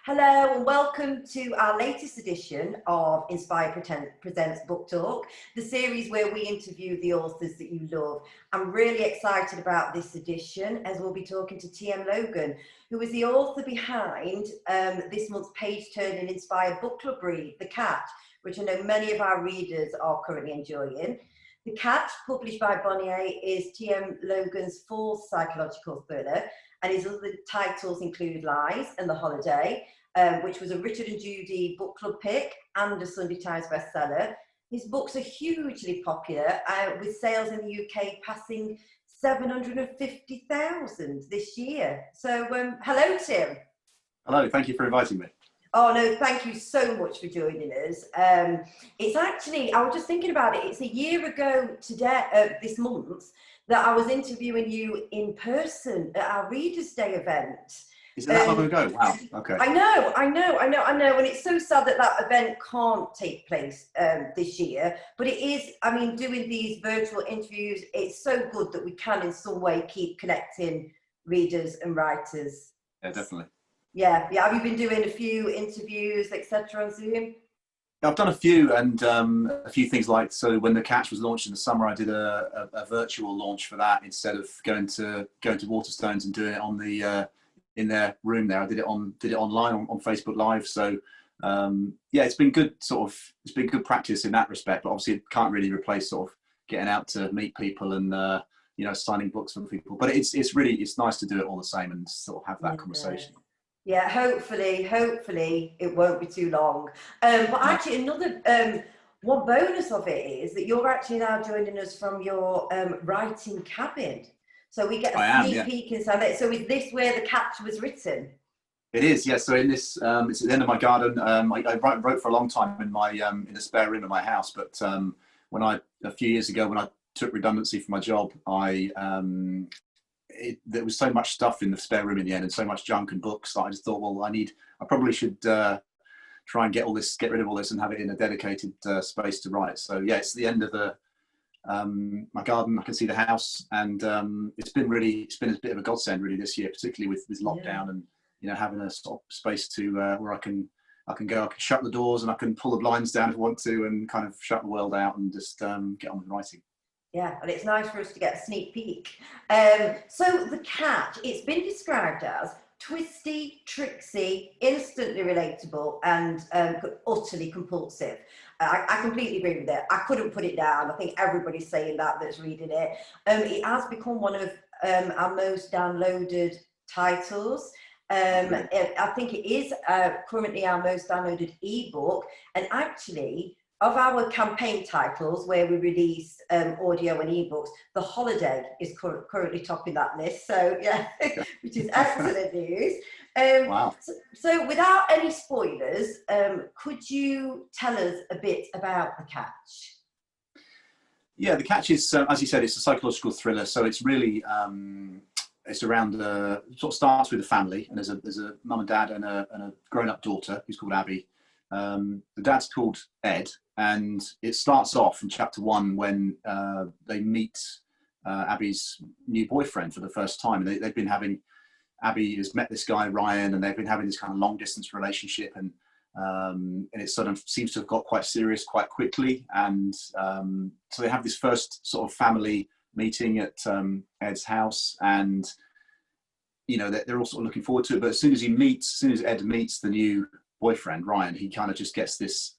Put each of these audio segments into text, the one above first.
Hello and welcome to our latest edition of Inspire Presents Book Talk, the series where we interview the authors that you love. I'm really excited about this edition as we'll be talking to T.M. Logan, who is the author behind this month's page-turning Inspired book club read, The Catch, which I know many of our readers are currently enjoying. The Catch, published by Bonnier, is T.M. Logan's fourth psychological thriller, and his other titles include Lies and The Holiday, which was a Richard and Judy book club pick and a Sunday Times bestseller. His books are hugely popular, with sales in the UK passing 750,000 this year. So, hello, Tim. Hello, thank you for inviting me. Oh no, thank you so much for joining us. It's actually, I was just thinking about it, it's a year ago today, this month, that I was interviewing you in person at our Readers' Day event. Is it that long ago? Wow, okay. I know, and it's so sad that that event can't take place this year, but it is, I mean, doing these virtual interviews, it's so good that we can in some way keep connecting readers and writers. Yeah, definitely. Yeah. Have you been doing a few interviews, etc. on Zoom? I've done a few, and a few things like, so when The Catch was launched in the summer, I did a virtual launch for that instead of going to Waterstones and doing it on the in their room there. I did it online on Facebook Live. So yeah, it's been good it's been good practice in that respect, but obviously it can't really replace sort of getting out to meet people and signing books for people. But it's nice to do it all the same and sort of have that conversation. Yeah, hopefully it won't be too long. But actually, another one bonus of it is that you're actually now joining us from your writing cabin. So we get a sneak peek inside it. So is this where The Catch was written? It is, yes. So in this, it's at the end of my garden. I wrote for a long time in my in the spare room of my house. But a few years ago, when I took redundancy from my job, there was so much stuff in the spare room in the end, and so much junk and books that I just thought, well, I probably should try and get rid of all this and have it in a dedicated space to write. So yeah, it's the end of my garden. I can see the house, and it's been a bit of a godsend really this year, particularly with lockdown and having a sort of space to where I can shut the doors and I can pull the blinds down if I want to, and kind of shut the world out and just get on with writing. Yeah, and it's nice for us to get a sneak peek. So The Catch, it's been described as twisty, tricksy, instantly relatable, and utterly compulsive. I completely agree with it. I couldn't put it down. I think everybody's saying that's reading it. It has become one of our most downloaded titles. I think it is currently our most downloaded ebook, and actually, of our campaign titles where we release audio and ebooks, The Holiday is currently topping that list. So yeah, which is excellent news. Wow. So without any spoilers, could you tell us a bit about The Catch? Yeah, The Catch is, as you said, it's a psychological thriller. So it's really, it's around, sort of starts with a family, and there's a mum and dad and a grown-up daughter who's called Abby. The dad's called Ed, and it starts off in chapter 1 when they meet Abby's new boyfriend for the first time. And Abby has met this guy Ryan, and they've been having this kind of long distance relationship, and it sort of seems to have got quite serious quite quickly. And so they have this first sort of family meeting at Ed's house, and they're all sort of looking forward to it. But as soon as Ed meets the new boyfriend Ryan, he kind of just gets this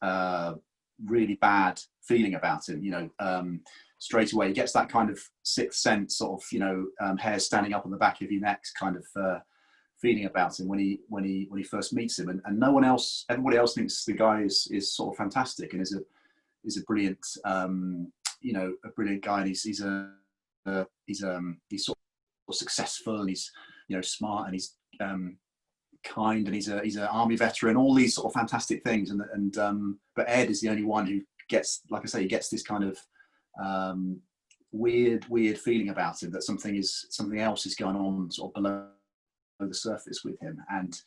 really bad feeling about him. Straight away he gets that kind of sixth sense, sort of hair standing up on the back of your neck kind of feeling about him when he first meets him, and everybody else thinks the guy is sort of fantastic and is a brilliant a brilliant guy, and he's sort of successful, and he's smart, and he's kind, and he's an army veteran, all these sort of fantastic things, but Ed is the only one who gets, like I say, he gets this kind of weird feeling about him, that something else is going on sort of below the surface with him, and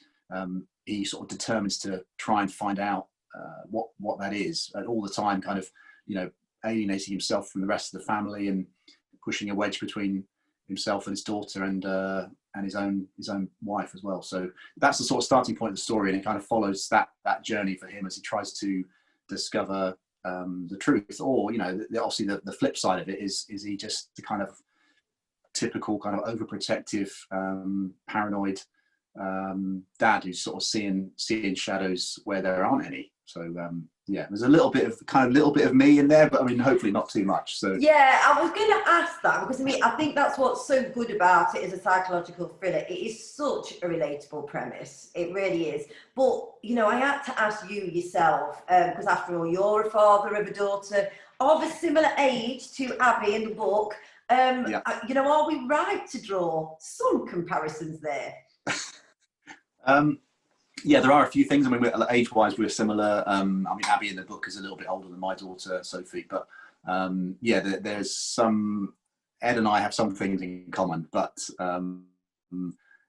he sort of determines to try and find out what that is, and all the time kind of alienating himself from the rest of the family and pushing a wedge between himself and his daughter and his own wife as well. So that's the sort of starting point of the story, and it kind of follows that journey for him as he tries to discover the truth. Or, you know, obviously the flip side of it is he just the kind of typical kind of overprotective, paranoid dad who's sort of seeing shadows where there aren't any. So yeah, there's a little bit of me in there, but I mean, hopefully not too much. So yeah, I was going to ask that because I think that's what's so good about it as a psychological thriller. It is such a relatable premise, it really is. But you know, I had to ask you yourself because after all, you're a father of a daughter of a similar age to Abby in the book. yeah. You know, are we right to draw some comparisons there? Yeah, there are a few things. I mean, age-wise, we're similar. I mean, Abby in the book is a little bit older than my daughter, Sophie. But yeah, there's some... Ed and I have some things in common, but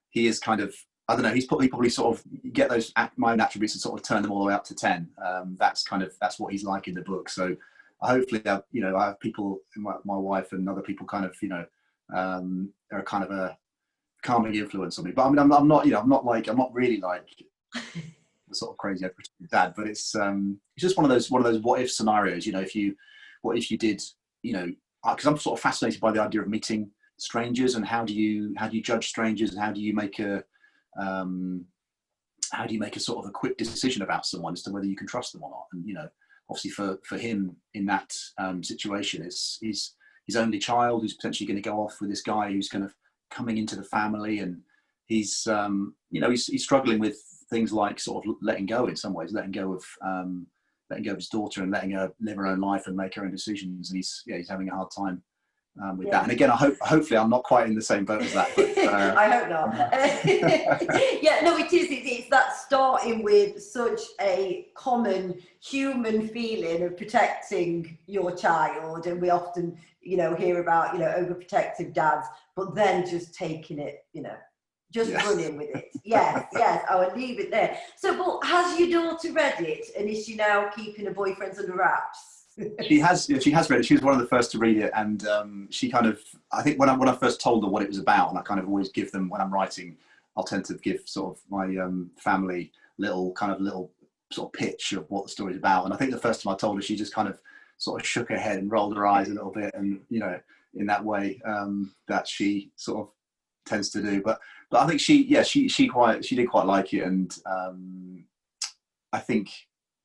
he is kind of... I don't know, he's probably sort of... get those my own attributes and sort of turn them all the way up to 10. That's what he's like in the book. So hopefully, you know, I have people, my wife and other people kind of, you know, are kind of a calming influence on me. But I mean, I'm not, you know, I'm not really like the sort of crazy dad, but it's just one of those what if scenarios. You know, what if you did, you know, because I'm sort of fascinated by the idea of meeting strangers and how do you judge strangers and how do you make a sort of a quick decision about someone as to whether you can trust them or not. And you know, obviously for him in that situation is his only child who's potentially going to go off with this guy who's kind of coming into the family, and he's you know, he's struggling with things like sort of letting go in some ways, letting go of his daughter and letting her live her own life and make her own decisions, and he's having a hard time with that. And again, hopefully I'm not quite in the same boat as that, but, I hope not. Yeah, no, it is. It's that starting with such a common human feeling of protecting your child, and we often, you know, hear about, you know, overprotective dads, but then just taking it, you know, just running with it. Yes, I would leave it there. So, but has your daughter read it, and is she now keeping her boyfriends under wraps? She has read it. She was one of the first to read it, and she kind of, I think when I first told her what it was about, and I kind of always give them, when I'm writing, I'll tend to give sort of my family little sort of pitch of what the story's about. And I think the first time I told her, she just kind of sort of shook her head and rolled her eyes a little bit, and you know, in that way that she sort of tends to do. But I think she did quite like it, and I think,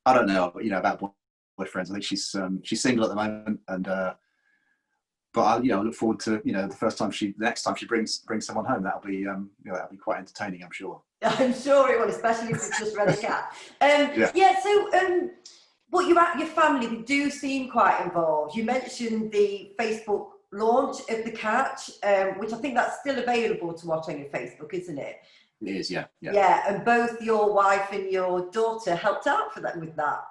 I don't know, you know, about boyfriends. I think she's single at the moment, and but I look forward to, you know, the next time she brings someone home. That'll be you know, that'll be quite entertaining, I'm sure. I'm sure it will, especially if it's just read a cat. So but your family, they do seem quite involved. You mentioned the Facebook launch of the catch, which I think that's still available to watch on your Facebook, isn't it? It is, yeah. Yeah, and both your wife and your daughter helped out with that.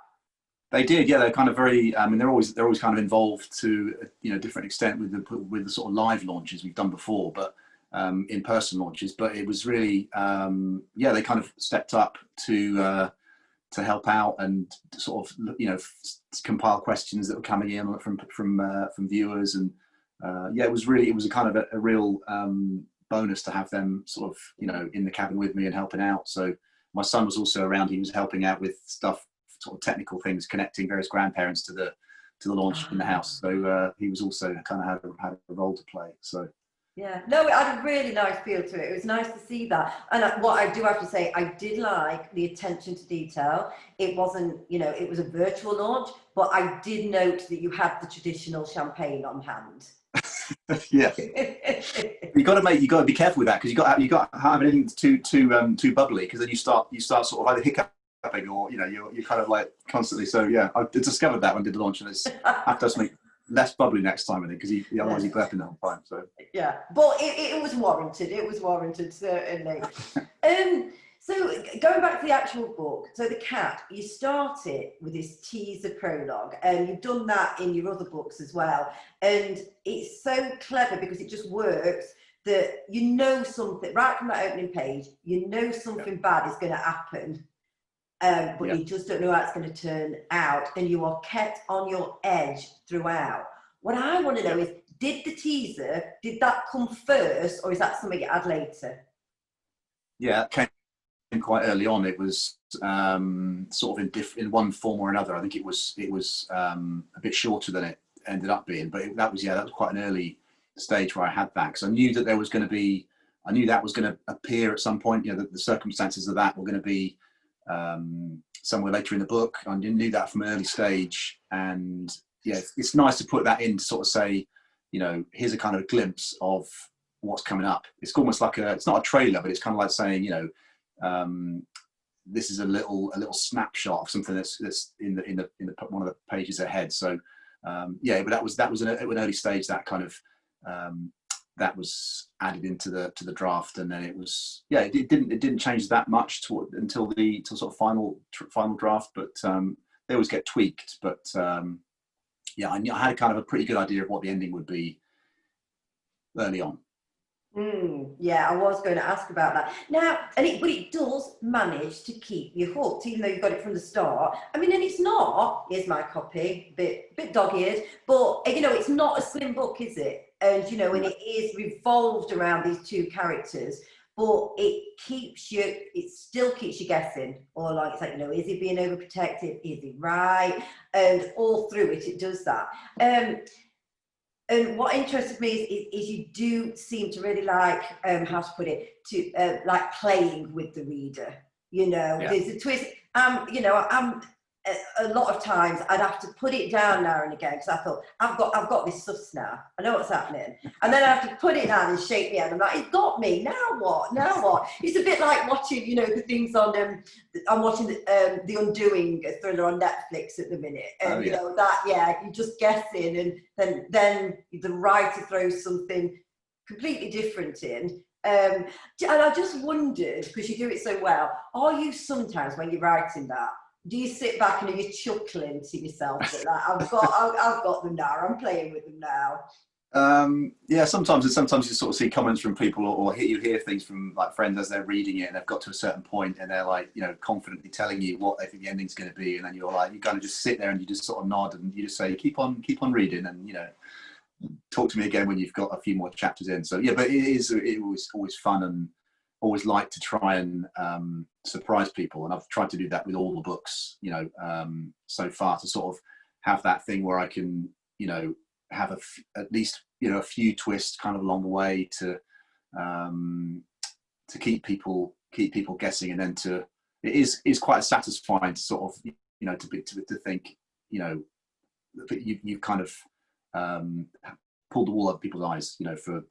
They did, yeah. They're kind of very. I mean, they're always kind of involved to, you know, different extent with the sort of live launches we've done before, but in-person launches. But it was really, they kind of stepped up to help out and sort of, you know, compile questions that were coming in from viewers, and it was a kind of a real bonus to have them sort of, you know, in the cabin with me and helping out. So my son was also around. He was helping out with stuff, sort of technical things, connecting various grandparents to the launch in the house. So he was also kind of had a role to play. So yeah, no, it had a really nice feel to it. It was nice to see that. And what I do have to say, I did like the attention to detail. It wasn't, you know, it was a virtual launch, but I did note that you had the traditional champagne on hand. Yeah, you got to be careful with that, because you got to have anything too bubbly, because then you start sort of either hiccuping, or you know, you're kind of like constantly. So yeah, I discovered that when I did the launch, and I have to make less bubbly next time, I think, because otherwise you burping the whole time. So yeah, but it was warranted. It was warranted, certainly. So going back to the actual book, so The Cat, you start it with this teaser prologue, and you've done that in your other books as well. And it's so clever because it just works that you know something, right from that opening page, you know something bad is going to happen, but you just don't know how it's going to turn out, and you are kept on your edge throughout. What I want to know is, did the teaser, did that come first, or is that something you add later? Yeah, it came quite early on. It was sort of in one form or another. I think it was a bit shorter than it ended up being, but that was quite an early stage where I had that, because I knew that there was going to be, I knew that was going to appear at some point. You know, the circumstances of that were going to be somewhere later in the book. I knew that from an early stage, and yeah, it's nice to put that in to sort of say, you know, here's a kind of glimpse of what's coming up. It's almost like it's not a trailer, but it's kind of like saying, you know, this is a little snapshot of something that's in the one of the pages ahead. So yeah, but that was an early stage, that kind of that was added into the draft, and then it was, yeah, it didn't change that much until sort of final draft, but they always get tweaked. But yeah, I had kind of a pretty good idea of what the ending would be early on. Yeah, I was going to ask about that now, but it does manage to keep you hooked, even though you've got it from the start. I mean, and it's not, here's my copy, bit dog-eared, but you know, it's not a slim book, is it? And you know, and it is revolved around these two characters, but it still keeps you guessing, or like, it's like, you know, is he being overprotective? Is he right? And all through it does that. And what interested me is you do seem to really like, how to put it, to like playing with the reader. You know, Yeah. there's a twist. You know, a lot of times I'd have to put it down now and again, because I thought, I've got this sus now. I know what's happening. And then I have to put it down and shake my head. I'm like, it got me. Now what? Now what? It's a bit like watching, you know, the things on, I'm watching the Undoing, a thriller on Netflix at the minute. And, you know, that, yeah, you're just guessing. And then the writer throws something completely different in. And I just wondered, because you do it so well, are you sometimes, when you're writing that, do you sit back and are you chuckling to yourself that, like, I've got them now, I'm playing with them now? Yeah, sometimes you sort of see comments from people, or you hear things from like friends as they're reading it, and they've got to a certain point and they're like, you know, confidently telling you what they think the ending's going to be, and then you're like, you kind of just sit there and you just sort of nod and you just say, keep on reading, and you know, talk to me again when you've got a few more chapters in. So yeah, but it was always fun, and always like to try and surprise people, and I've tried to do that with all the books, you know, so far, to sort of have that thing where I can, you know, have at least, you know, a few twists kind of along the way to keep people guessing, and then it is quite satisfying to sort of, you know, to think, you know, you've kind of pulled the wool over people's eyes, you know, for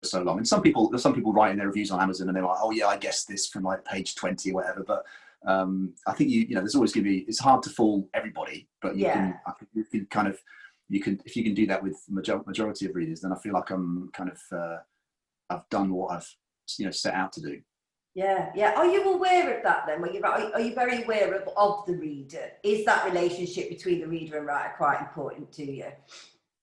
so long. And some people write in their reviews on Amazon and they're like, oh yeah, I guessed this from like page 20 or whatever, but I think you know, there's always going to be, it's hard to fool everybody, but you can if you can do that with majority of readers, then I feel like I'm kind of I've done what I've, you know, set out to do. Yeah. Are you aware of that then? Are you very aware of the reader? Is that relationship between the reader and writer quite important to you?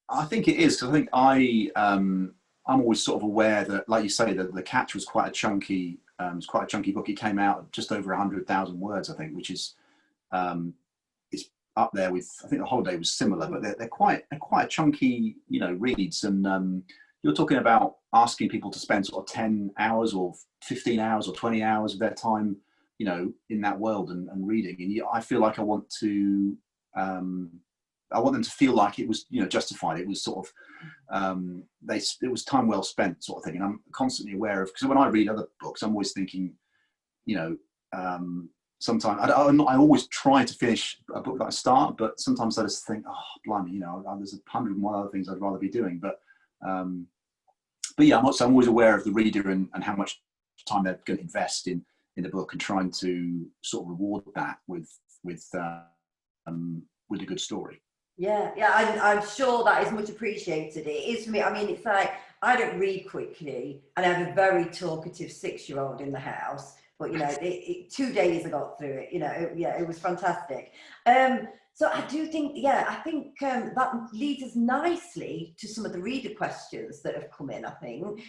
I think it is, because I think I'm always sort of aware that, like you say, that The Catch was quite a chunky book. It came out just over 100,000 words, I think, which is it's up there with, I think The Holiday was similar, but they're quite chunky, you know, reads. And you're talking about asking people to spend sort of 10 hours or 15 hours or 20 hours of their time, you know, in that world and reading. And I feel like I want them to feel like it was, you know, justified. It was sort of, it was time well spent, sort of thing. And I'm constantly aware of, because when I read other books, I'm always thinking, you know, sometimes I always try to finish a book that I start, but sometimes I just think, oh, blimey, you know, there's 101 other things I'd rather be doing. But yeah, I'm always aware of the reader and how much time they're going to invest in the book, and trying to sort of reward that with a good story. Yeah, I'm sure that is much appreciated. It is for me. I mean, it's like, I don't read quickly, and I have a very talkative 6-year-old in the house. But you know, 2 days I got through it. You know, it was fantastic. So I do think, I think that leads us nicely to some of the reader questions that have come in, I think.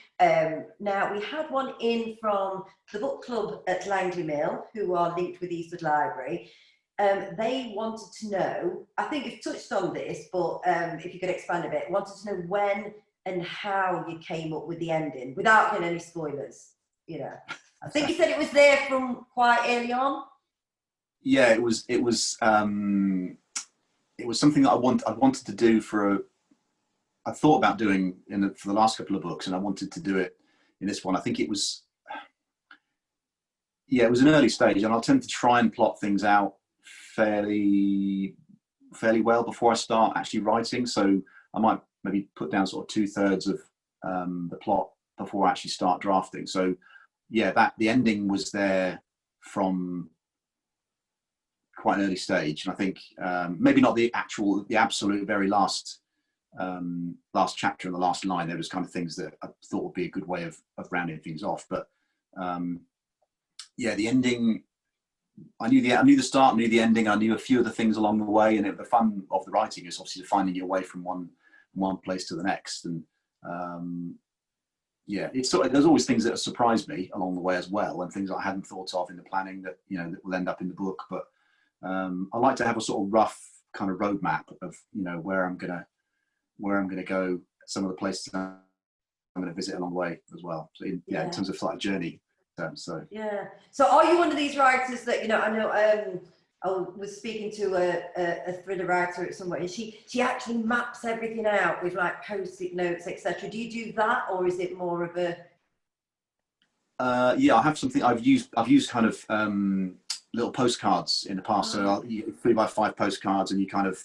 Now, we had one in from the book club at Langley Mill, who are linked with Eastwood Library. they wanted to know, I think you've touched on this, but if you could expand a bit, wanted to know when and how you came up with the ending without getting any spoilers. You know, I think you said it was there from quite early on. Yeah, it was something that I wanted to do I thought about doing for the last couple of books, and I wanted to do it in this one. I think it was an early stage, and I'll tend to try and plot things out fairly well before I start actually writing. So I might maybe put down sort of 2/3 of the plot before I actually start drafting. So yeah, the ending was there from quite an early stage, and I think maybe not the absolute very last chapter and the last line. There was kind of things that I thought would be a good way of rounding things off. But the ending, I knew the start, knew the ending, I knew a few of the things along the way, and the fun of the writing is obviously finding your way from one place to the next. And it's sort of, there's always things that surprise me along the way as well, and things I hadn't thought of in the planning that that will end up in the book. But I like to have a sort of rough kind of roadmap of where I'm gonna go, some of the places I'm going to visit along the way as well. So in terms of like journey. So are you one of these writers that I know I was speaking to a thriller writer at somewhere, and she actually maps everything out with like Postit notes, etc. Do you do that, or is it more of a I have something I've used kind of little postcards in the past. So 3x5 postcards, and you kind of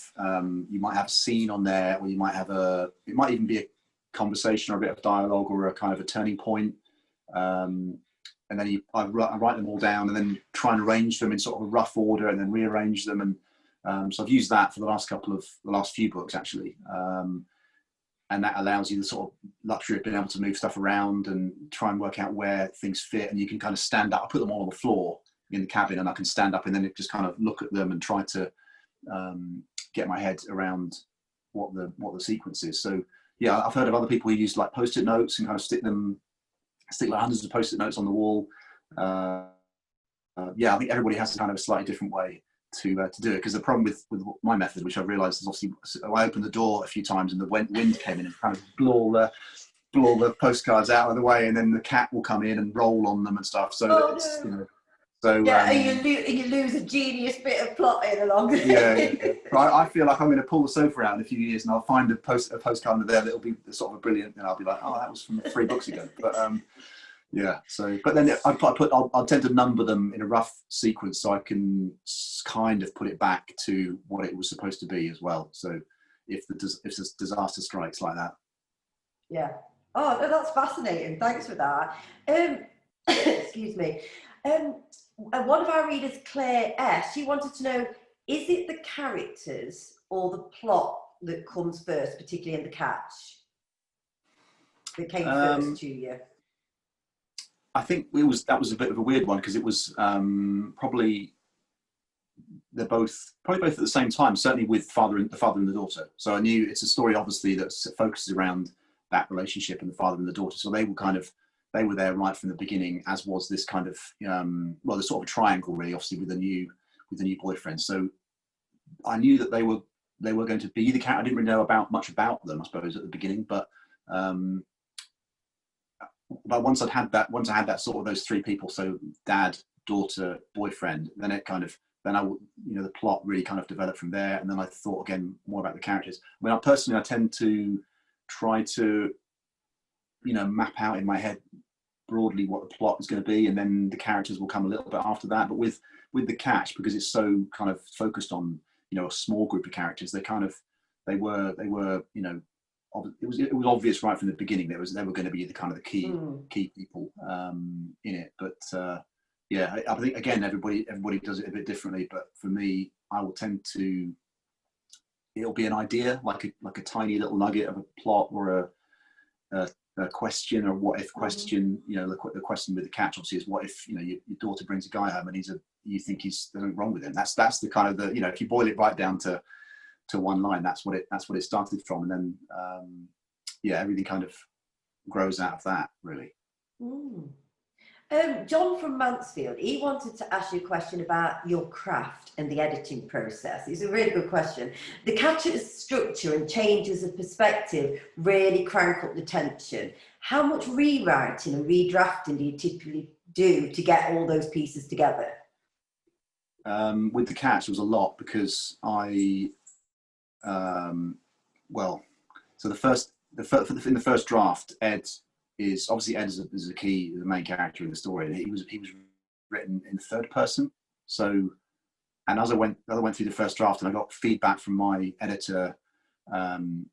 you might have a scene on there, or you might have it might even be a conversation or a bit of dialogue or a kind of a turning point. And then I write them all down, and then try and arrange them in sort of a rough order, and then rearrange them. And so I've used that for the last few books actually. And that allows you the sort of luxury of being able to move stuff around and try and work out where things fit. And you can kind of stand up. I put them all on the floor in the cabin, and I can stand up and then just kind of look at them and try to get my head around what the sequence is. So yeah, I've heard of other people who use like Post-it notes and kind of stick like hundreds of Post-it notes on the wall. I think everybody has kind of a slightly different way to do it, because the problem with my method, which I realised, is obviously I opened the door a few times and the wind came in and kind of blew all the postcards out of the way, and then the cat will come in and roll on them and stuff. So and you lose a genius bit of plotting along the way. I feel like I'm going to pull the sofa out in a few years, and I'll find a postcard there that'll be sort of a brilliant, and I'll be like, oh, that was from 3 books ago. But but then I'll tend to number them in a rough sequence, so I can kind of put it back to what it was supposed to be as well. So if the disaster strikes like that. Yeah. Oh, no, that's fascinating. Thanks for that. Excuse me. One of our readers, Claire S., she wanted to know, is it the characters or the plot that comes first, particularly in The Catch, that came first to you? I think that was a bit of a weird one, because it was probably both at the same time, certainly with the father and the daughter. So I knew it's a story obviously that focuses around that relationship and the father and the daughter. So they were there right from the beginning, as was this kind of there's sort of a triangle really, obviously with the new boyfriend. So I knew that they were going to be the character. I didn't really know much about them, I suppose, at the beginning, but once I had that sort of those 3 people, so dad, daughter, boyfriend, then the plot really kind of developed from there. And then I thought again more about the characters. I mean, I tend to try to map out in my head broadly what the plot is going to be, and then the characters will come a little bit after that. But with The Catch, because it's so kind of focused on a small group of characters, they were it was obvious right from the beginning they were going to be the kind of the key people in it. But I think again everybody does it a bit differently. But for me, I will tend to, it'll be an idea, like a tiny little nugget of a plot, or a question, or what if question. The question with The Catch obviously is, what if your daughter brings a guy home and you think there's something wrong with him. That's the kind of the if you boil it right down to one line, that's what it started from, and then everything kind of grows out of that really. John from Mansfield, he wanted to ask you a question about your craft and the editing process. It's a really good question. The catcher's structure and changes of perspective really crank up the tension. How much rewriting and redrafting do you typically do to get all those pieces together? With the catch, there was a lot because so in the first draft, Ed is a key, the main character in the story, and he was written in third person. So, and as I went through the first draft, and I got feedback from my editor, and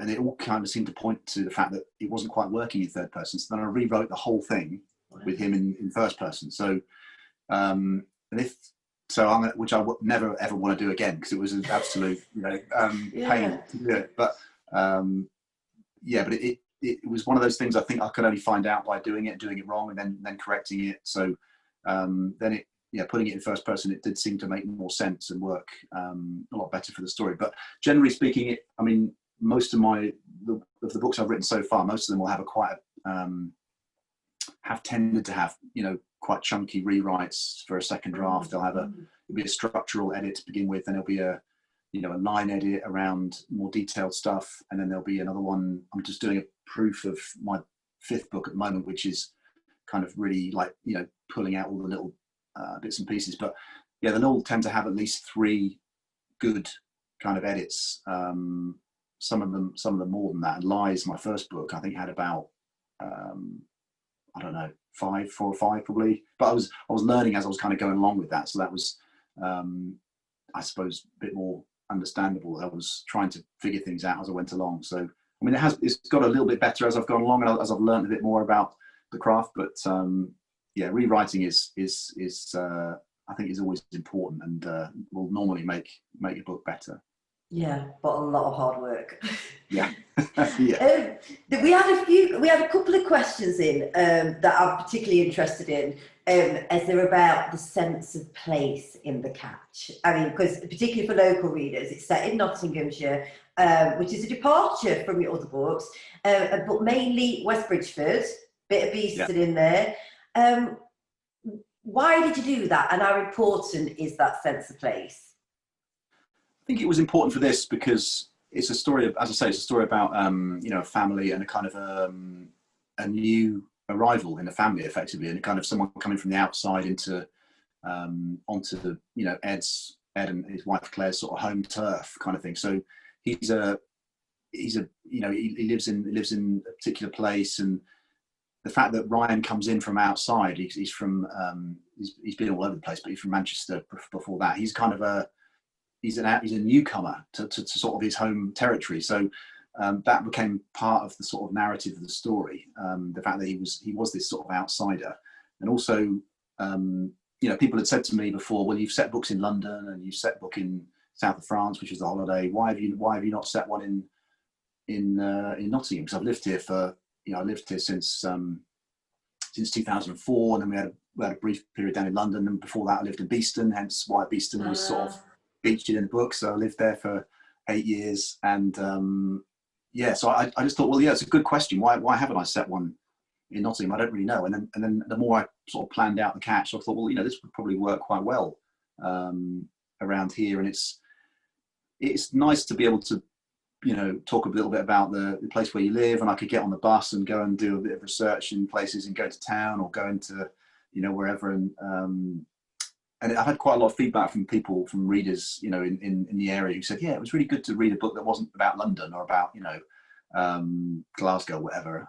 it all kind of seemed to point to the fact that it wasn't quite working in third person. So then I rewrote the whole thing with him in first person. So, which I would never ever want to do again, because it was an absolute pain to do it. But but it was one of those things I think I could only find out by doing it wrong, and then correcting it. So putting it in first person, it did seem to make more sense and work a lot better for the story. But generally speaking, most of the books I've written so far, most of them will have tended to have quite chunky rewrites for a second draft. It'll be a structural edit to begin with, then it'll be a line edit around more detailed stuff, and then there'll be another one. I'm just doing a proof of my 5th book at the moment, which is kind of really pulling out all the little bits and pieces. But they'll all tend to have at least 3 good kind of edits. Some of them more than that. And Lies, my first book, I think had about I don't know, 4 or 5 probably. But I was learning as I was kind of going along with that, so that was I suppose a bit more understandable. I was trying to figure things out as I went along. So it's got a little bit better as I've gone along, and as I've learned a bit more about the craft. But rewriting is I think is always important, and will normally make a book better. Yeah, but a lot of hard work. Yeah. We had a couple of questions in that I'm particularly interested in, as they're about the sense of place in the catch. I mean, because particularly for local readers, it's set in Nottinghamshire, which is a departure from your other books, but mainly West Bridgford, bit of Beeston in there. Why did you do that, and how important is that sense of place? I think it was important for this because it's a story of, as I say, it's a story about a family and a kind of a new arrival in the family, effectively, and kind of someone coming from the outside onto Ed and his wife Claire's sort of home turf kind of thing. So he lives in a particular place, and the fact that Ryan comes in from outside, he's from he's been all over the place, but he's from Manchester before that. He's kind of he's a newcomer to sort of his home territory. So that became part of the sort of narrative of the story. The fact that he was this sort of outsider, and also people had said to me before, well, you've set books in London and you've set a book in south of France, which is the holiday. Why have you not set one in Nottingham? Because I've lived here since 2004, and then we had a brief period down in London, and before that I lived in Beeston, hence why Beeston was sort of featured in the book. So I lived there for 8 years, and so I just thought, well, it's a good question. Why haven't I set one in Nottingham? I don't really know. And then the more I sort of planned out the catch, I thought, well, this would probably work quite well around here, and it's nice to be able to talk a little bit about the place where you live, and I could get on the bus and go and do a bit of research in places and go to town or go into wherever, and I've had quite a lot of feedback from people, from readers, in the area, who said, it was really good to read a book that wasn't about London or about, Glasgow, whatever,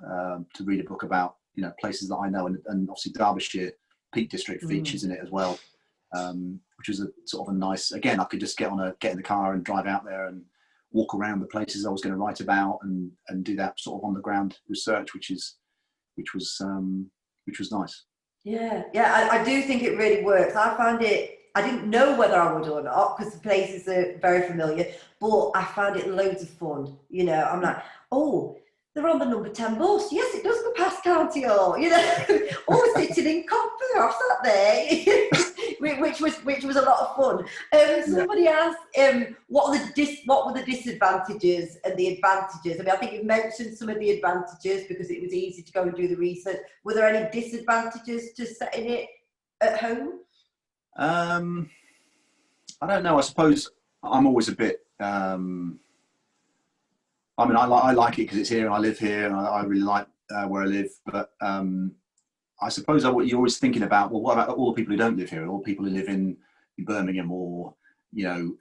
to read a book about, places that I know. And obviously Derbyshire Peak District features in it as well, which was a sort of a nice, again, I could just get in the car and drive out there and walk around the places I was going to write about, and do that sort of on the ground research, which was nice. Yeah, I do think it really works. I found it, I didn't know whether I would or not, because the places are very familiar, but I found it loads of fun. I'm like, oh, they're on the number 10 bus. Yes, it does go past County Hall. Sitting in Copper, I've sat there. which was a lot of fun. Somebody asked, what were the disadvantages and the advantages? I mean, I think you mentioned some of the advantages because it was easy to go and do the research. Were there any disadvantages to setting it at home? I don't know. I suppose I'm always a bit. I mean, I like it because it's here and I live here, and I really like where I live. But I suppose you're always thinking about, well, what about all the people who don't live here, all the people who live in Birmingham or, you know,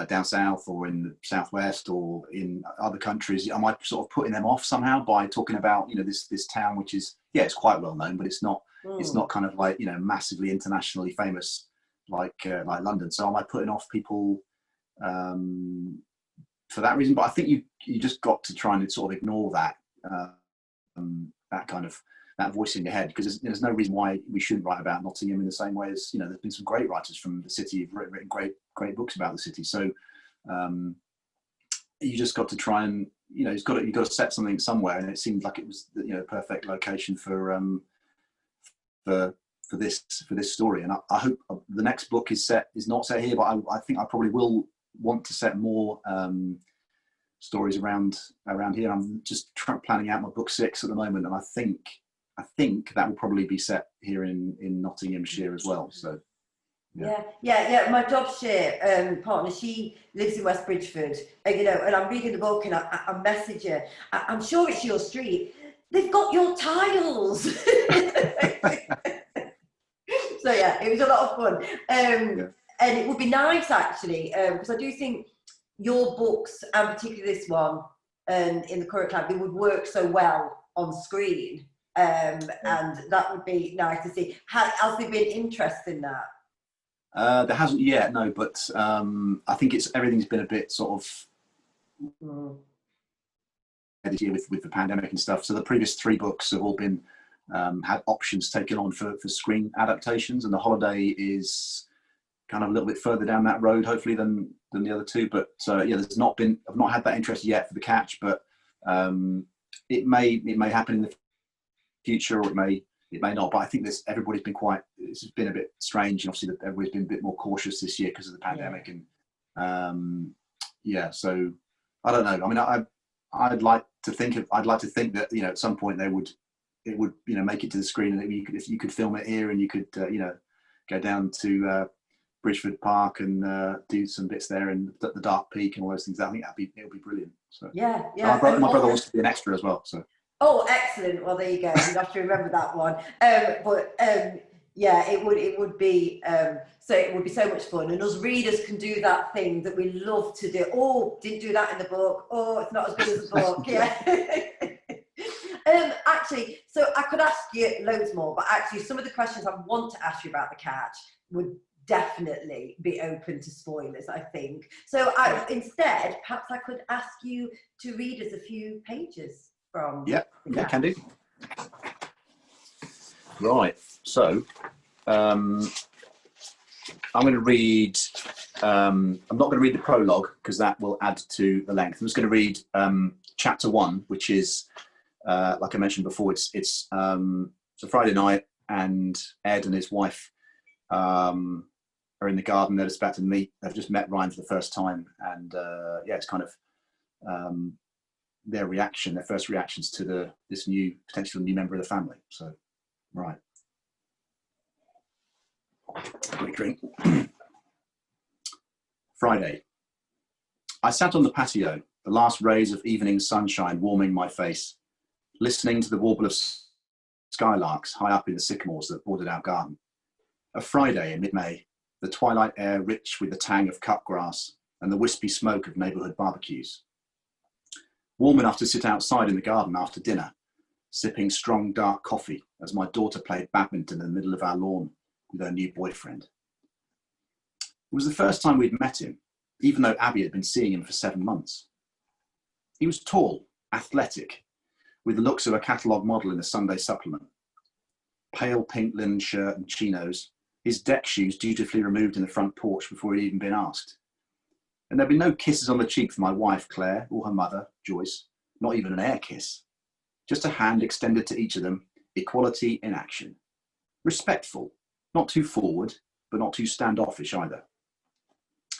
down south or in the southwest or in other countries? Am I sort of putting them off somehow by talking about, you know, this town, which is, yeah, it's quite well known, but it's not kind of like, you know, massively internationally famous like London. So am I putting off people for that reason? But I think you just got to try and sort of ignore that that kind of that voice in your head, because there's no reason why we shouldn't write about Nottingham in the same way as, you know, there's been some great writers from the city who've written great books about the city. So you just got to try and, you know, you've got to set something somewhere, and it seemed like it was, you know, perfect location for this story. And I hope the next book is not set here, but I think I probably will want to set more stories around here. I'm just planning out my book 6 at the moment, and I think that will probably be set here in Nottinghamshire as well. So yeah. My jobshare partner, she lives in West Bridgford, you know, and I'm reading the book and I message her. I'm sure it's your street. They've got your tiles. So yeah, it was a lot of fun, and it would be nice actually, because I do think your books, and particularly this one, in the current climate, they would work so well on screen, and that would be nice to see. Has there been interest in that? There hasn't yet, no, but I think everything's been a bit sort of this year with the pandemic and stuff. So the previous 3 books have all been had options taken on for screen adaptations, and The Holiday is kind of a little bit further down that road, hopefully, than the other 2. But yeah, I've not had that interest yet for The Catch, but it may happen in the future, or it may not. But I think everybody's been it's been a bit strange, and obviously everybody's been a bit more cautious this year because of the pandemic. And so I don't know. I mean, I'd like to think that, you know, at some point it would, you know, make it to the screen, and if you could film it here, and you could you know, go down to Bridgford Park and do some bits there, and the Dark Peak and all those things. I think it would be brilliant. So yeah. My brother wants to be an extra as well. So excellent. Well, there you go. You have to remember that one. Yeah, it would be so it would be so much fun, and us readers can do that thing that we love to do. Oh, didn't do that in the book. Oh, it's not as good as the book. Yeah. Actually, so I could ask you loads more, but actually some of the questions I want to ask you about The Catch would definitely be open to spoilers, I think. So instead, perhaps I could ask you to read us a few pages from The Catch. Can do. Right, so I'm going to read, I'm not going to read the prologue because that will add to the length. I'm just going to read chapter 1, which is, like I mentioned before, it's a Friday night, and Ed and his wife are in the garden. They're just about to meet. They've just met Ryan for the first time, and it's kind of their first reactions to this potential new member of the family. So, right. Quick drink. Friday. I sat on the patio, the last rays of evening sunshine warming my face, listening to the warble of skylarks high up in the sycamores that bordered our garden. A Friday in mid-May, the twilight air rich with the tang of cut grass and the wispy smoke of neighbourhood barbecues. Warm enough to sit outside in the garden after dinner, sipping strong dark coffee as my daughter played badminton in the middle of our lawn with her new boyfriend. It was the first time we'd met him, even though Abby had been seeing him for 7 months. He was tall, athletic, with the looks of a catalogue model in a Sunday supplement. Pale pink linen shirt and chinos, his deck shoes dutifully removed in the front porch before he'd even been asked. And there'd been no kisses on the cheek for my wife, Claire, or her mother, Joyce, not even an air kiss. Just a hand extended to each of them, equality in action. Respectful, not too forward, but not too standoffish either.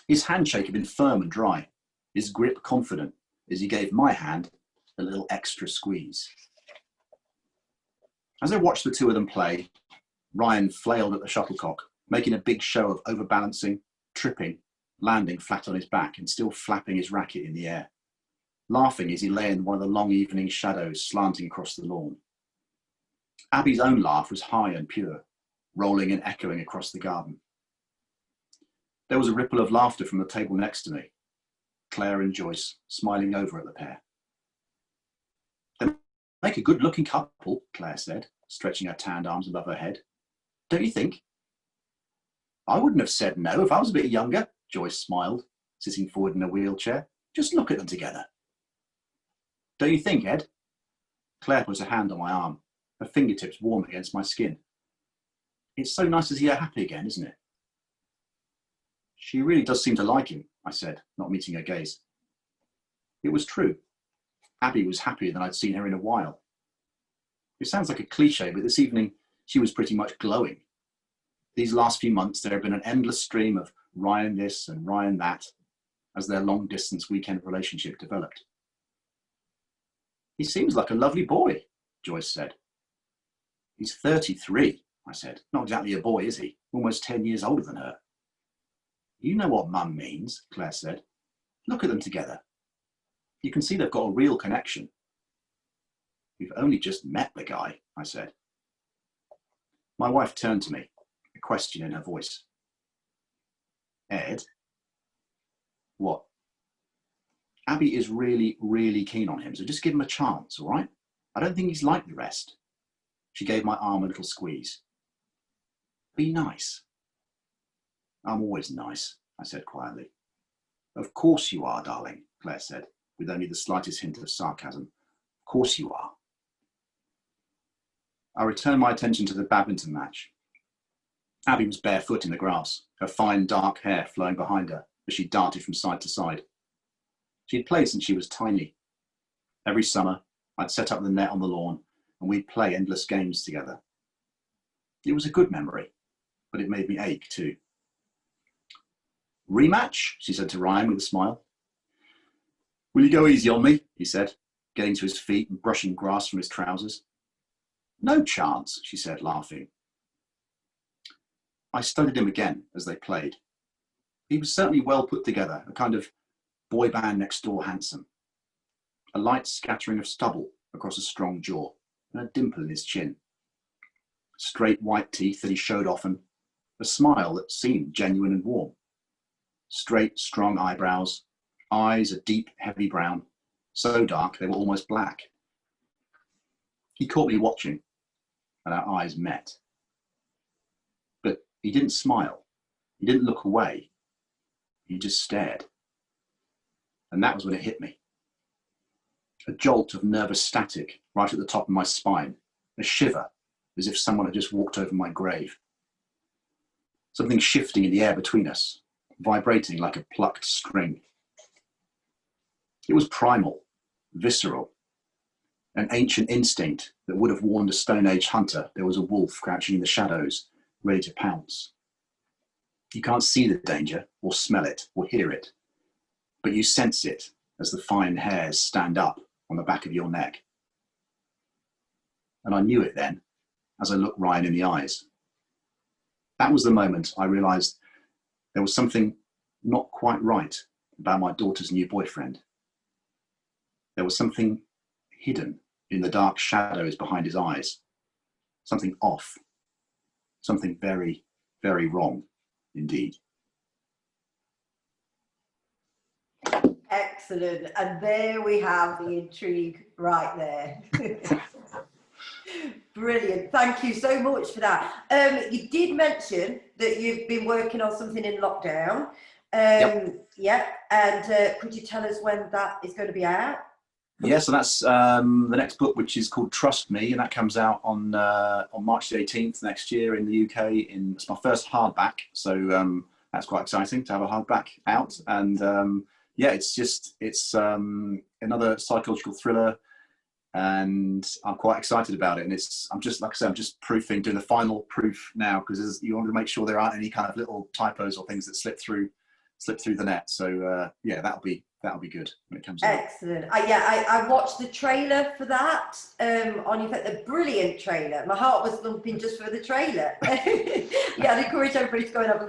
His handshake had been firm and dry, his grip confident, as he gave my hand a little extra squeeze. As I watched the two of them play, Ryan flailed at the shuttlecock, making a big show of overbalancing, tripping, landing flat on his back and still flapping his racket in the air, laughing as he lay in one of the long evening shadows slanting across the lawn. Abby's own laugh was high and pure, rolling and echoing across the garden. There was a ripple of laughter from the table next to me, Claire and Joyce smiling over at the pair. "They make a good-looking couple," Claire said, stretching her tanned arms above her head. "Don't you think?" "I wouldn't have said no if I was a bit younger," Joyce smiled, sitting forward in a wheelchair. "Just look at them together." "Don't you think, Ed?" Claire put a hand on my arm, her fingertips warm against my skin. "It's so nice to see her happy again, isn't it?" "She really does seem to like him," I said, not meeting her gaze. It was true. Abby was happier than I'd seen her in a while. It sounds like a cliche, but this evening she was pretty much glowing. These last few months there had been an endless stream of Ryan this and Ryan that as their long-distance weekend relationship developed. "He seems like a lovely boy," Joyce said. "He's 33, I said. "Not exactly a boy, is he? Almost 10 years older than her." "You know what Mum means," Claire said. "Look at them together. You can see they've got a real connection." "We've only just met the guy," I said. My wife turned to me, a question in her voice. "Ed?" "What?" "Abby is really, really keen on him, so just give him a chance, all right? I don't think he's like the rest." She gave my arm a little squeeze. "Be nice." "I'm always nice," I said quietly. "Of course you are, darling," Claire said, with only the slightest hint of sarcasm. "Of course you are." I returned my attention to the badminton match. Abby was barefoot in the grass, her fine dark hair flowing behind her as she darted from side to side. She had played since she was tiny. Every summer, I'd set up the net on the lawn and we'd play endless games together. It was a good memory, but it made me ache too. "Rematch?" she said to Ryan with a smile. "Will you go easy on me?" he said, getting to his feet and brushing grass from his trousers. "No chance," she said, laughing. I studied him again as they played. He was certainly well put together, a kind of boy band next door handsome. A light scattering of stubble across a strong jaw and a dimple in his chin. Straight white teeth that he showed often, a smile that seemed genuine and warm. Straight, strong eyebrows, eyes a deep, heavy brown, so dark they were almost black. He caught me watching, and our eyes met. But he didn't smile. He didn't look away. He just stared. And that was when it hit me. A jolt of nervous static right at the top of my spine, a shiver, as if someone had just walked over my grave. Something shifting in the air between us, vibrating like a plucked string. It was primal, visceral, an ancient instinct that would have warned a Stone Age hunter there was a wolf crouching in the shadows, ready to pounce. You can't see the danger, or smell it, or hear it, but you sense it as the fine hairs stand up on the back of your neck. And I knew it then, as I looked Ryan in the eyes. That was the moment I realised there was something not quite right about my daughter's new boyfriend. There was something hidden in the dark shadows behind his eyes. Something off. Something very, very wrong indeed. Excellent. And there we have the intrigue right there. Brilliant. Thank you so much for that. You did mention that you've been working on something in lockdown. Yep. Yeah. And could you tell us when that is going to be out? Yeah, so that's the next book, which is called Trust Me, and that comes out on March the 18th next year in the UK. It's my first hardback, so that's quite exciting to have a hardback out. And yeah, it's another psychological thriller. and I'm quite excited about it. And I'm just, like I said, I'm just proofing, doing the final proof now, because you want to make sure there aren't any kind of little typos or things that slip through the net. So yeah, that'll be good when it comes out. Excellent. I watched the trailer for that on your the brilliant trailer. My heart was thumping just for the trailer. Yeah, I'd encourage everybody to go and have a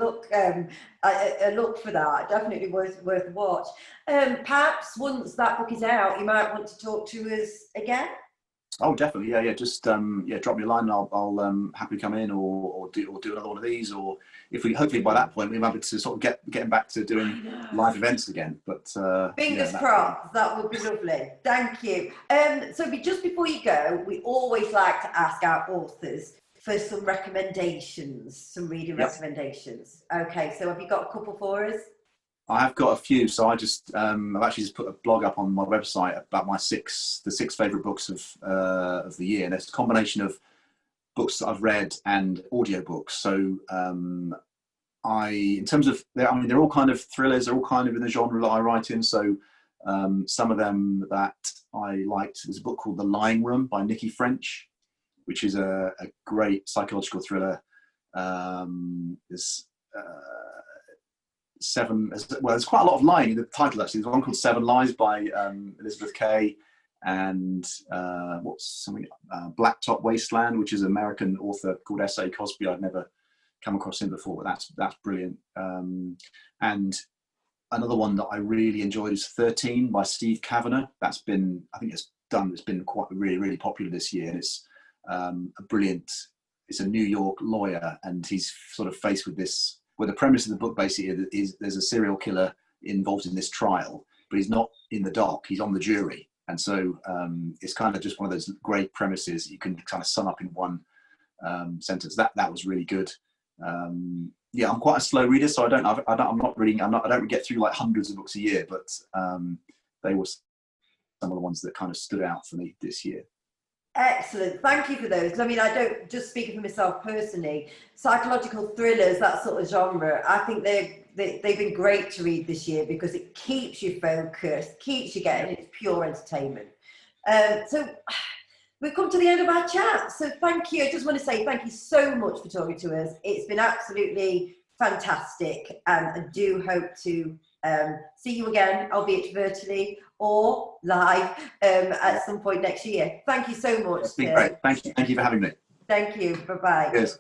look for that. Definitely worth a watch. Perhaps once that book is out, you might want to talk to us again. Oh, definitely. Yeah. Just drop me a line, and I'll happily come in or do another one of these, or if we hopefully by that point we're able to sort of getting back to doing live events again. But fingers crossed, that would be lovely. Thank you. So just before you go, we always like to ask our authors for some recommendations, some reading recommendations. Okay, so have you got a couple for us? I have got a few. So I've actually just put a blog up on my website about the six favourite books of the year. And it's a combination of books that I've read and audiobooks. So in terms of, they're all kind of thrillers. They're all kind of in the genre that I write in. So some of them that I liked, there's a book called The Lying Room by Nikki French, which is a great psychological thriller. There's quite a lot of lying in the title, actually. There's one called Seven Lies by Elizabeth Kay, and Blacktop Wasteland, which is an American author called S.A. Cosby. I've never come across him before, but that's brilliant. And another one that I really enjoyed is 13 by Steve Kavanagh. It's been quite really, really popular this year, and it's it's a New York lawyer, and he's sort of faced with this, where the premise of the book basically is there's a serial killer involved in this trial, but he's not in the dock, he's on the jury. And so it's kind of just one of those great premises you can kind of sum up in one sentence. That was really good. Yeah, I'm quite a slow reader, so I don't get through like hundreds of books a year, but they were some of the ones that kind of stood out for me this year. Excellent, thank you for those. I mean, I don't just speaking for myself personally, psychological thrillers, that sort of genre, I think they've been great to read this year because it keeps you focused, keeps you getting, it's pure entertainment. So we've come to the end of our chat, so thank you. I just want to say thank you so much for talking to us. It's been absolutely fantastic, and I do hope to see you again, albeit virtually or live at some point next year. Thank you so much. It's been great. Thank you for having me. Thank you. Bye-bye. Cheers.